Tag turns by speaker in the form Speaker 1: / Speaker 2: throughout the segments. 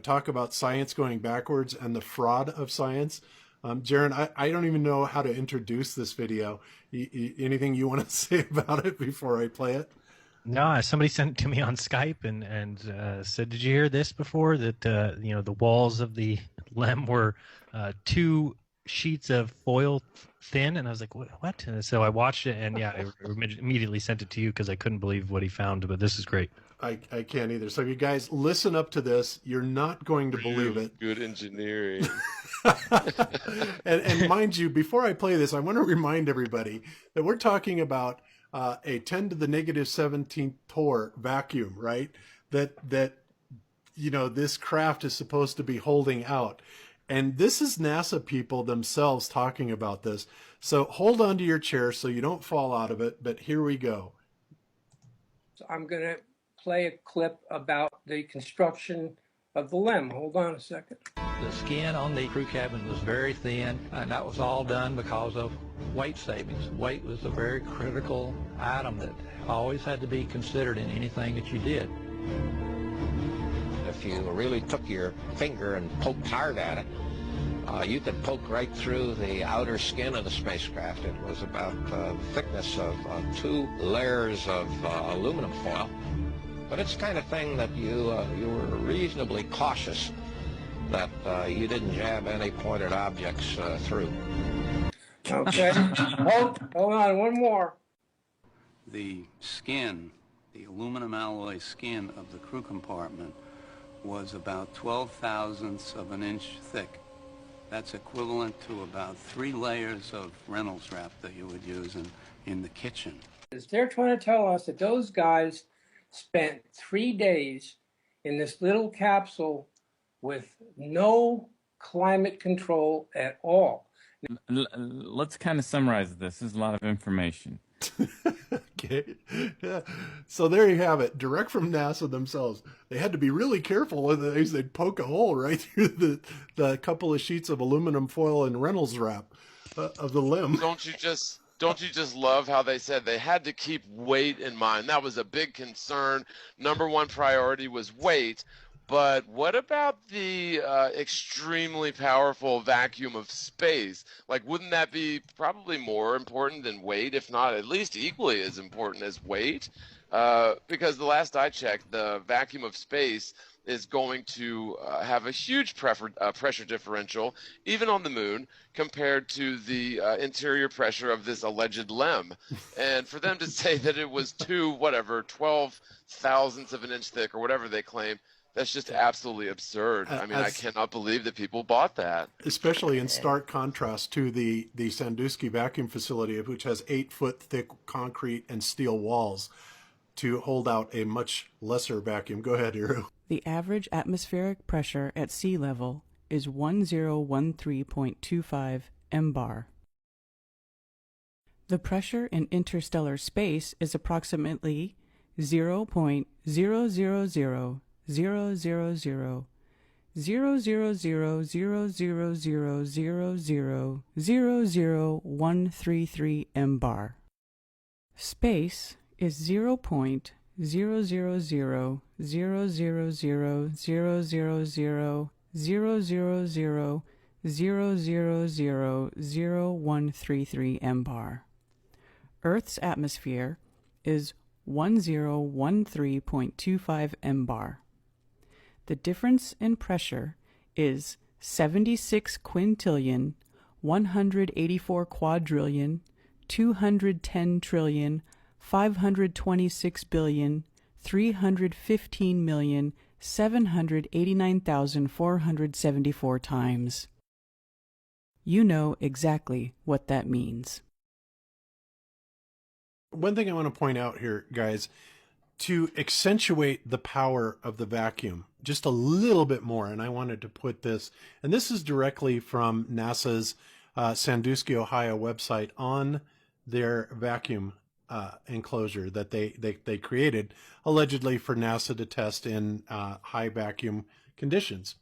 Speaker 1: talk about science going backwards and the fraud of science. Jaron, I don't even know how to introduce this video. Anything you want to say about it before I play it?
Speaker 2: No, somebody sent it to me on Skype and said, "Did you hear this before? That the walls of the LEM were two sheets of foil thin." And I was like, "What?" And so I watched it, and yeah, I immediately sent it to you because I couldn't believe what he found. But this is great.
Speaker 1: I can't either. So you guys listen up to this. You're not going to believe it.
Speaker 3: Good engineering.
Speaker 1: And mind you, before I play this, I want to remind everybody that we're talking about a 10 to the negative 17th torr vacuum, right? That this craft is supposed to be holding out. And this is NASA people themselves talking about this. So hold on to your chair so you don't fall out of it. But here we go.
Speaker 4: So I'm going to play a clip about the construction of the LEM. Hold on a second.
Speaker 5: The skin on the crew cabin was very thin, and that was all done because of weight savings. Weight was a very critical item that always had to be considered in anything that you did.
Speaker 6: If you really took your finger and poked hard at it, you could poke right through the outer skin of the spacecraft. It was about the thickness of 2 layers of aluminum foil. But it's the kind of thing that you were reasonably cautious that you didn't jab any pointed objects through.
Speaker 4: Okay. Hold on, one more.
Speaker 7: The skin, the aluminum alloy skin of the crew compartment was about 12 thousandths of an inch thick. That's equivalent to about 3 layers of Reynolds wrap that you would use in the kitchen.
Speaker 4: They're trying to tell us that those guys spent 3 days in this little capsule with no climate control at all.
Speaker 8: Let's kind of summarize this. This is a lot of information.
Speaker 1: Okay. Yeah. So there you have it. Direct from NASA themselves. They had to be really careful with these. They'd poke a hole right through the couple of sheets of aluminum foil and Reynolds wrap of the LEM.
Speaker 3: Don't you just love how they said they had to keep weight in mind? That was a big concern. Number one priority was weight. But what about the extremely powerful vacuum of space? Like, wouldn't that be probably more important than weight, if not at least equally as important as weight? Because the last I checked, the vacuum of space is going to have a huge pressure differential, even on the moon, compared to the interior pressure of this alleged LEM. And for them to say that it was 12 thousandths of an inch thick, or whatever they claim, that's just absolutely absurd. I mean, I cannot believe that people bought that.
Speaker 1: Especially in stark contrast to the Sandusky vacuum facility, which has 8-foot thick concrete and steel walls to hold out a much lesser vacuum. Go ahead, Hiru.
Speaker 9: The average atmospheric pressure at sea level is 1013.25 mbar. The pressure in interstellar space is approximately 0.000000000000000000000000000000000000000000000000000000000000000000000000000000000000000000000000000000000000000000000000000000000000000000000000000000000000000000000000000000000000000000000000000000000000000000000000000000000000000000000000000000000000000000000000000000000000000000000000000000000000000000000000000000000000000000000000000000000000000000000000000000000000000000000000000000000000000000000000000000000000000000000000000000000000000000000000000000000000000000000000000000000000000000000000000000000000000000000000000000000000000000000000000000000000000000000000000000000000000000000000000000000000000000000000000000000000000000000000000000000000000000000000000000000000000000000000000000000000000000000000000000000mbar. Space is 0.0000000000000000000000000000000000000000000000000000000000000000000000000000000000000000000000000000000000000000000000000000000000000000000000000000000000000000000000000000000000000000000000000000000000000000000000000000000000000000000000000000000000000000000000000000000000000000000000000000000000000000000000000000000000000000000000000000000000000000000000000000000000000000000000000000000000000000000000000 mbar. The difference in pressure is 76 quintillion, 184 quadrillion, 210 trillion, 526 billion, 315,789,474 times. You know exactly what that means.
Speaker 1: One thing I want to point out here, guys, to accentuate the power of the vacuum just a little bit more, and I wanted to put this, and this is directly from NASA's Sandusky, Ohio website on their vacuum enclosure that they created allegedly for NASA to test in high vacuum conditions.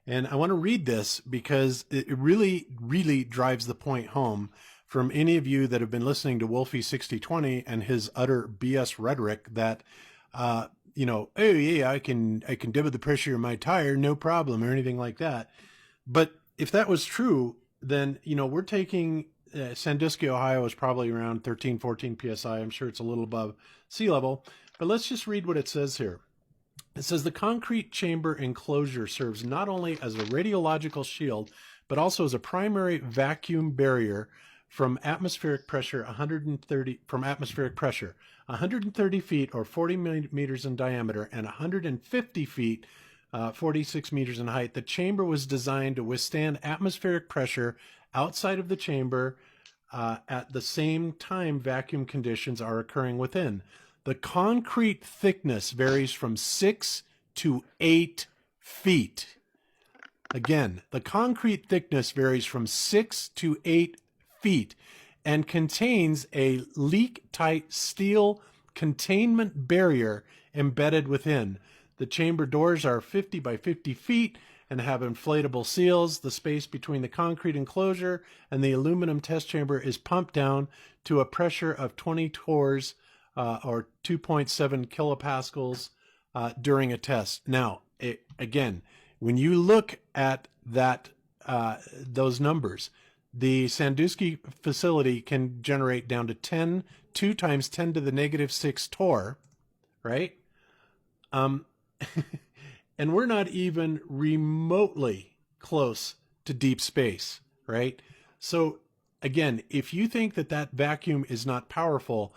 Speaker 1: And I want to read this because it really, really drives the point home from any of you that have been listening to Wolfie 6020 and his utter BS rhetoric that oh yeah, I can double the pressure of my tire, no problem, or anything like that. But if that was true, then, we're taking Sandusky, Ohio is probably around 13, 14 PSI. I'm sure it's a little above sea level, but let's just read what it says here. It says the concrete chamber enclosure serves not only as a radiological shield, but also as a primary vacuum barrier from atmospheric pressure 130 feet or 40 meters in diameter and 150 feet 46 meters in height. The chamber was designed to withstand atmospheric pressure outside of the chamber at the same time vacuum conditions are occurring within. The concrete thickness varies from 6 to 8 feet. Again, the concrete thickness varies from 6 to 8 feet and contains a leak-tight steel containment barrier embedded within. The chamber doors are 50 by 50 feet and have inflatable seals. The space between the concrete enclosure and the aluminum test chamber is pumped down to a pressure of 20 torrs or 2.7 kilopascals during a test. Now, again, when you look at that, those numbers, the Sandusky facility can generate down to 2 times 10 to the negative 6 torr, right? And we're not even remotely close to deep space, right? So again, if you think that that vacuum is not powerful,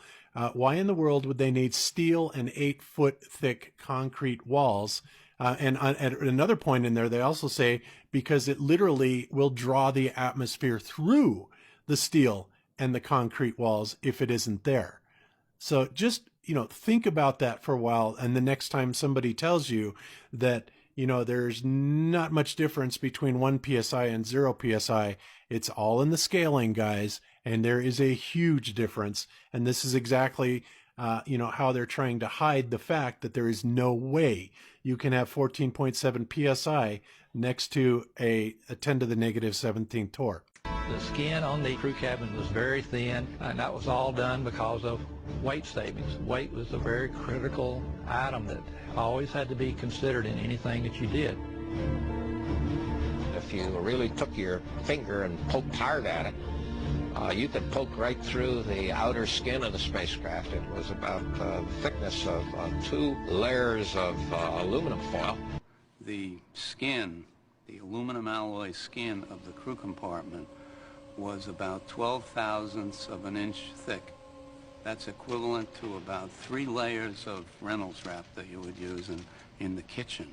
Speaker 1: why in the world would they need steel and 8-foot thick concrete walls? And at another point in there, they also say because it literally will draw the atmosphere through the steel and the concrete walls if it isn't there. So just, think about that for a while. And the next time somebody tells you that, there's not much difference between 1 PSI and 0 PSI, it's all in the scaling, guys. And there is a huge difference. And this is exactly, how they're trying to hide the fact that there is no way you can have 14.7 PSI next to a 10 to the negative 17th torr.
Speaker 5: The skin on the crew cabin was very thin, and that was all done because of weight savings. Weight was a very critical item that always had to be considered in anything that you did.
Speaker 6: If you really took your finger and poked hard at it, you could poke right through the outer skin of the spacecraft. It was about the thickness of 2 layers of aluminum foil.
Speaker 7: The skin, the aluminum alloy skin of the crew compartment was about 12 thousandths of an inch thick. That's equivalent to about 3 layers of Reynolds wrap that you would use in the kitchen.